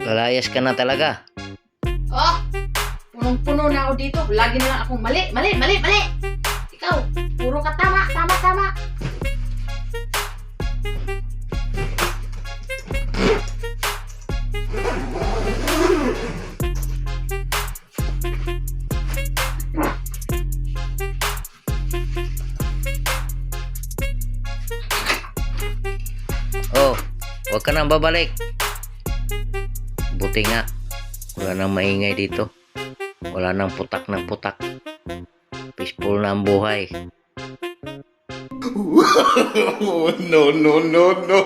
Lalayas ka na talaga. Oh, punong-puno na ako dito. Lagi na lang akong mali, mali, mali, mali. Ikaw, puro ka tama, tama, tama. Oh, huwag ka nang babalik. Buti nga, wala nang maingay dito. Wala nang putak ng putak. Peaceful na ang buhay. No, no, no, no.